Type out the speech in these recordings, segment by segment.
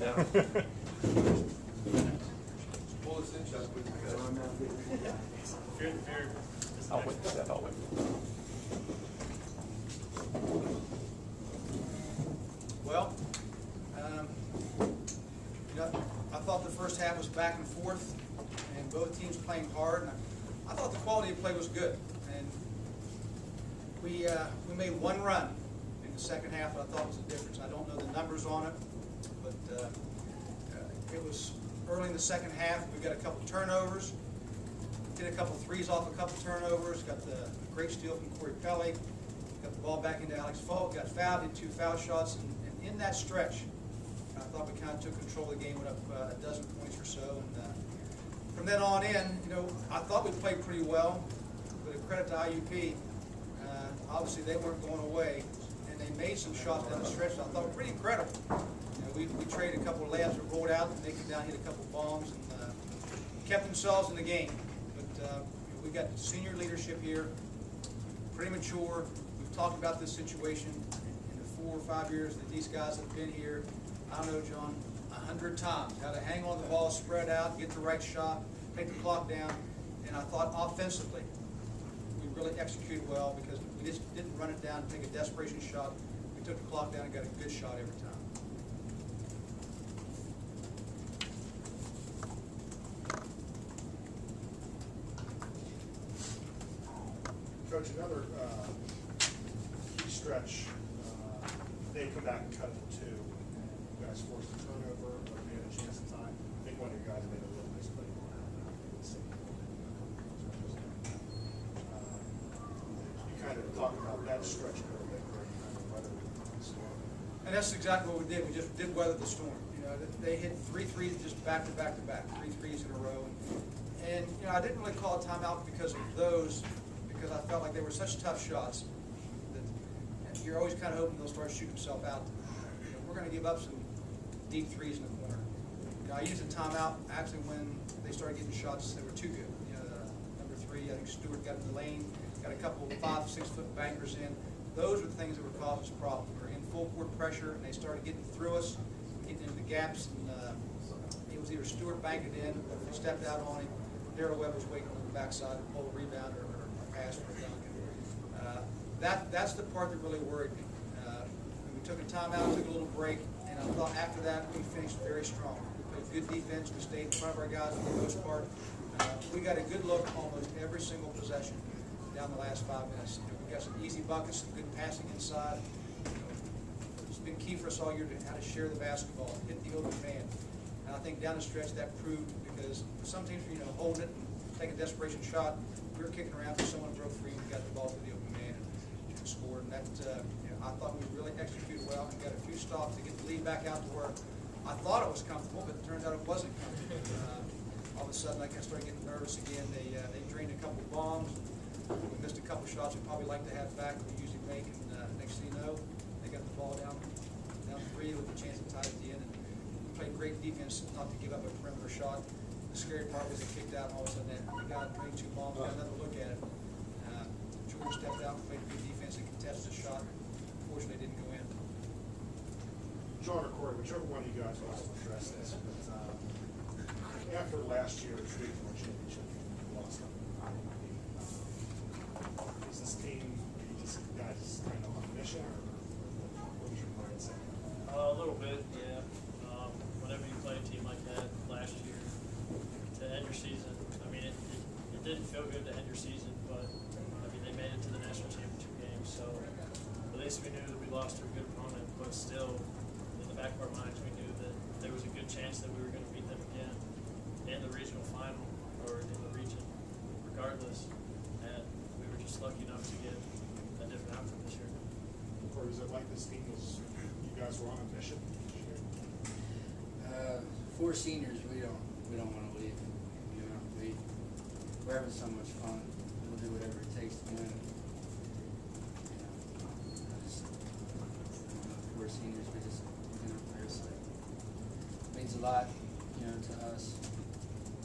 Yeah. Pull this in, Chuck. I'll wait for that. I'll wait. Well, I thought the first half was back and forth, and both teams playing hard. And I thought the quality of play was good, and we made one run in the second half that I thought was the difference. I don't know the numbers on it, but it was early in the second half. We got a couple turnovers, hit a couple threes off a couple turnovers. Got the great steal from Corey Pelly. Got the ball back into Alex Falk. Got fouled, hit 2 foul shots, and in that stretch, I thought we kind of took control of the game, went up a dozen points or so, and from then on in, I thought we played pretty well. But a credit to IUP, obviously they weren't going away, and they made some shots down the stretch that I thought were pretty incredible. We traded a couple of layups that rolled out, and they came down, hit a couple of bombs, and kept themselves in the game. But we got senior leadership here, pretty mature. We've talked about this situation in the 4 or 5 years that these guys have been here. I don't know, John, 100 times, how to hang on the ball, spread out, get the right shot, take the clock down. And I thought offensively, we really executed well because we just didn't run it down and take a desperation shot. We took the clock down and got a good shot every time. Coach, another key stretch, they come back and cut it to 2. And you guys forced a turnover, but they had a chance at time. I think one of you guys made a little misplay on that. You kind of talked about that stretch a little bit, where you kind of weathered the storm. And that's exactly what we did. We just did weather the storm. They hit 3 threes just back to back to back, 3 threes in a row. And I didn't really call a timeout because of those, because I felt like they were such tough shots that you're always kind of hoping they'll start shooting themselves out. We're going to give up some deep threes in the corner. I used a timeout actually when they started getting shots that were too good. Number 3, I think Stewart got in the lane, got a couple of 5, 6 foot bankers in. Those were the things that were causing us problems. We were in full court pressure, and they started getting through us, getting into the gaps, and it was either Stewart banked it in, or they stepped out on him. Darrell Webb was waiting on the backside to pull a rebound or pass for a dunk. That's the part that really worried me. We took a timeout, took a little break, and I thought after that we finished very strong. We played good defense. We stayed in front of our guys for the most part. We got a good look almost every single possession down the last 5 minutes. We got some easy buckets, some good passing inside. It's been key for us all year to how to share the basketball, hit the open man. And I think down the stretch that proved, because some teams were holding it and take a desperation shot. We were kicking around for someone broke free and got the ball to the open man and scored. And that I thought we really executed well and got a few stops to get the lead back out to where I thought it was comfortable, but it turns out it wasn't comfortable. All of a sudden I started getting nervous again. They drained a couple of bombs. We missed a couple of shots we'd probably like to have back that we usually make, and next thing you know, they got the ball down 3 with a chance to tie at the end. And we played great defense not to give up a perimeter shot. The scary part was they kicked out, and all of a sudden the guy drained 2 bombs, got another look at it. George stepped out and played good defense and contested the shot. Unfortunately, it didn't go in. John or Corey, whichever one of you guys wants to address this, but after last year's regional championship, you lost them. Is this team, are you guys kind of on a mission, or what was your mindset? A little bit, yeah. Whenever you play a team like that last year, to end your season, I mean, it didn't feel good to end your season, but I mean, they made it to the national championship game, so at least we knew that we lost to a good opponent, but still, in the back of our minds, we knew that there was a good chance that we were going to beat them again in the regional final, or in the region, regardless, and we were just lucky enough to get a different outcome this year. Or is it like this team was, you guys were on a mission this year? 4 seniors, we don't want to leave. We're having so much fun. We'll do whatever it takes to win. 4 seniors, we just it means a lot, to us.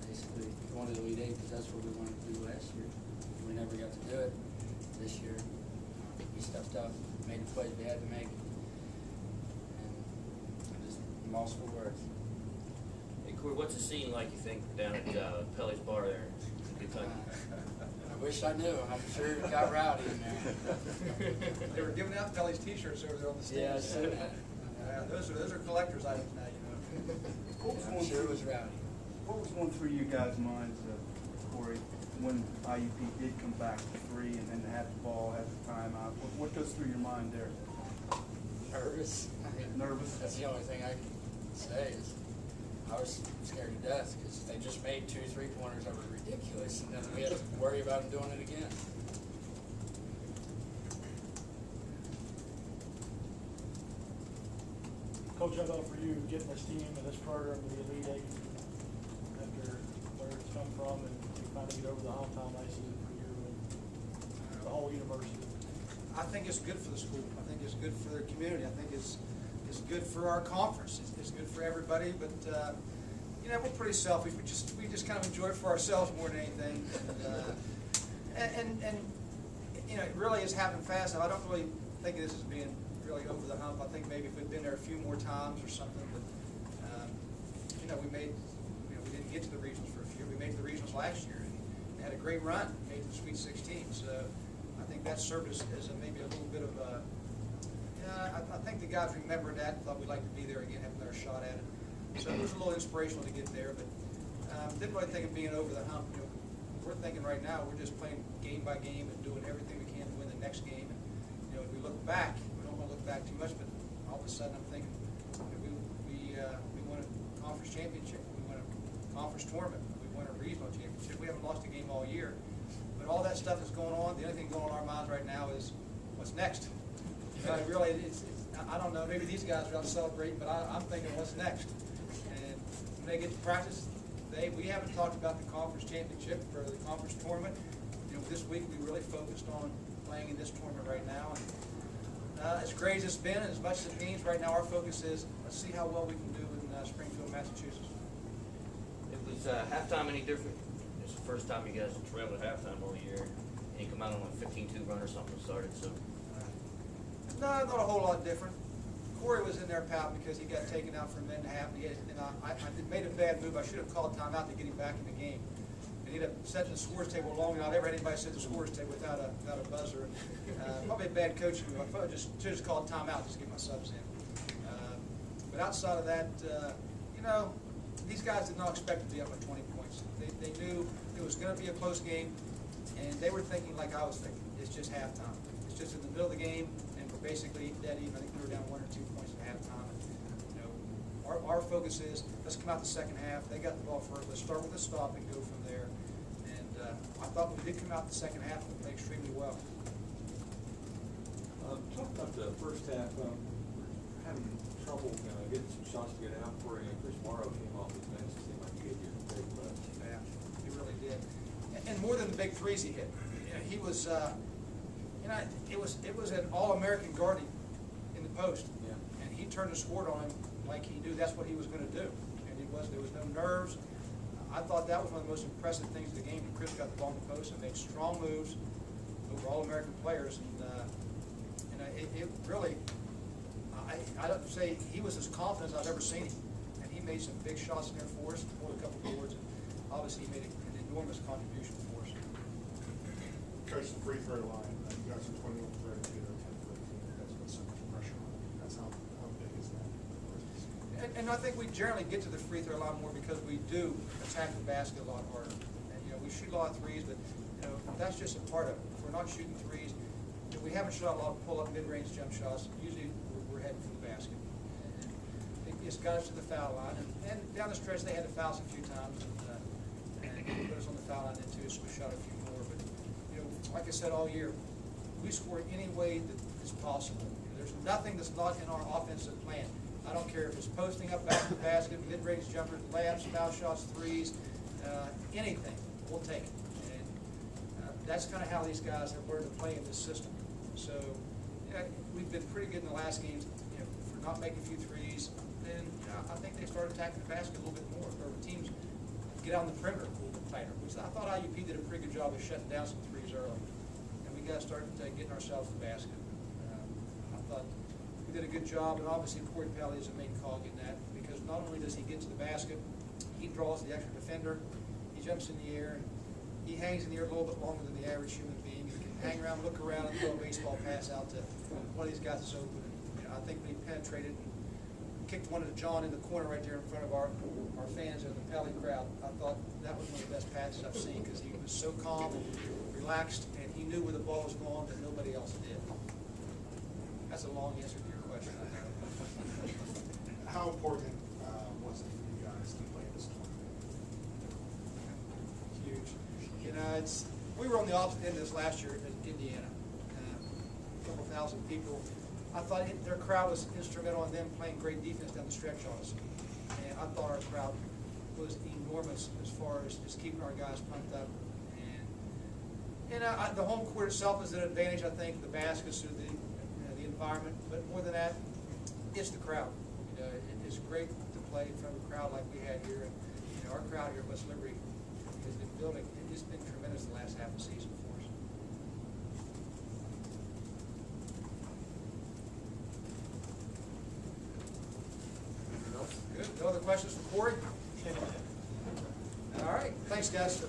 Basically, going to the Elite 8 because that's what we wanted to do last year. We never got to do it this year. We stepped up, made the plays we had to make, and all sports. Hey Corey, what's the scene like, you think, down at Pelly's Bar there in Kentucky? I wish I knew. I'm sure it got rowdy in there. They were giving out Pelly's t-shirts over there on the stage. Yeah, I see that. Those are collector's items now, you know. What was I'm going sure it was through, rowdy. what was going through you guys' minds, Corey, when IUP did come back to 3 and then had the ball, had the timeout? What goes through your mind there? Nervous. I mean, Nervous? That's the only thing I can say is I was scared to death because they just made 2 3-pointers that were ridiculous, and then we had to worry about them doing it again. Coach, how about for you, getting this team and this program to the Elite Eight after where it's come from, and you finally get over the hump, how nice is it for you and the whole university? I think it's good for the school. I think it's good for the community. I think it's good for our conference. It's good for everybody. But you know, we're pretty selfish. We just kind of enjoy it for ourselves more than anything. And you know, it really is happening fast. I don't really think of this as being really over the hump. I think maybe if we'd been there a few more times or something. But you know, we didn't get to the regionals for a few. We made the regionals last year and had a great run. Made the Sweet 16. So I think that served us as maybe a little bit of a. I think the guys remembered that, thought we'd like to be there again, have another shot at it. So it was a little inspirational to get there, but didn't really think of being over the hump. You know, we're thinking right now we're just playing game by game and doing everything we can to win the next game. And you know, if we look back, we don't want to look back too much, but all of a sudden I'm thinking we won a conference championship, we won a conference tournament, we won a regional championship. We haven't lost a game all year. But all that stuff is going on. The only thing going on in our minds right now is what's next. Really, I don't know. Maybe these guys are out celebrating, but I'm thinking what's next. And when they get to practice, we haven't talked about the conference championship or the conference tournament. You know, this week we really focused on playing in this tournament right now. And as great as it's been, and as much as it means, right now our focus is let's see how well we can do in Springfield, Massachusetts. It was halftime any different? It's the first time you guys trailed at halftime all year, and you come out on a 15-2 run or something started, so. No, not a whole lot different. Corey was in there pouting because he got taken out for a minute and a half, and I made a bad move. I should have called timeout to get him back in the game. And he'd have set the scores table long enough. I never had anybody set the scores table without a buzzer. Probably a bad coaching move. I probably should have just called timeout just to get my subs in. But outside of that, you know, these guys did not expect to be up by 20 points. They knew it was going to be a close game, and they were thinking like I was thinking. It's just halftime. It's just in the middle of the game, and we're basically dead even. I think we were down 1 or 2 points at halftime. And, you know, our focus is let's come out the second half. They got the ball first. Let's start with a stop and go from there. And I thought we did come out the second half and play extremely well. Talk about the first half. We're having trouble getting some shots to get out for you. Chris Morrow came off the bench. It seemed like he had your big rush. Yeah, he really did. And more than the big threes he hit. You know, he was, you know, it was an all-American guarding in the post. Yeah. And he turned the score on him like he knew that's what he was going to do. And there was no nerves. I thought that was one of the most impressive things of the game. Chris got the ball in the post and made strong moves over all-American players. And you know, it really, I don't say he was as confident as I've ever seen him. And he made some big shots in there for us, pulled a couple boards, and obviously he made an enormous contribution for us. Coach, the free throw line, you guys are 21 for 32 or 10 for 18. That's put so much pressure on you. That's how big is that? And I think we generally get to the free throw line more because we do attack the basket a lot harder. And, you know, we shoot a lot of threes, but, you know, that's just a part of it. If we're not shooting threes, if we haven't shot a lot of pull-up mid-range jump shots, usually we're heading for the basket. And it just got us to the foul line. And down the stretch, they had to foul us a few times. And put us on the foul line then too, so we shot a few more. But, you know, like I said all year, we score any way that is possible. There's nothing that's not in our offensive plan. I don't care if it's posting up back to the basket, mid-range jumpers, layups, foul shots, threes, anything, we'll take it. And that's kind of how these guys have learned to play in this system. So we've been pretty good in the last games, you know, for not making a few threes. Then I think they started attacking the basket a little bit more. Or teams get out on the perimeter a little bit tighter. Which I thought IUP did a pretty good job of shutting down some threes early. And we got to start getting ourselves the basket. I thought we did a good job, and obviously Corey Pelly is a main cog in that because is he gets to the basket, he draws the extra defender, he jumps in the air, and he hangs in the air a little bit longer than the average human being. He can hang around, look around, and throw a baseball pass out to one of these guys that's open. You know, I think when he penetrated and kicked one to John in the corner right there in front of our fans and the Pele crowd, I thought that was one of the best passes I've seen, because he was so calm and relaxed, and he knew where the ball was going that nobody else did. That's a long answer to your question. How important was it for you guys to play this tournament? Huge. You know, we were on the opposite end of this last year in Indiana. A couple thousand people. I thought their crowd was instrumental in them playing great defense down the stretch on us. And I thought our crowd was enormous as far as just keeping our guys pumped up. And the home court itself is an advantage, I think. The baskets through the environment, but more than that, it's the crowd. You know, it's great to play in front of a crowd like we had here. And you know, our crowd here at West Liberty has been building. It's been tremendous the last half of the season for us. Good. No other questions for Corey? All right. Thanks, guys.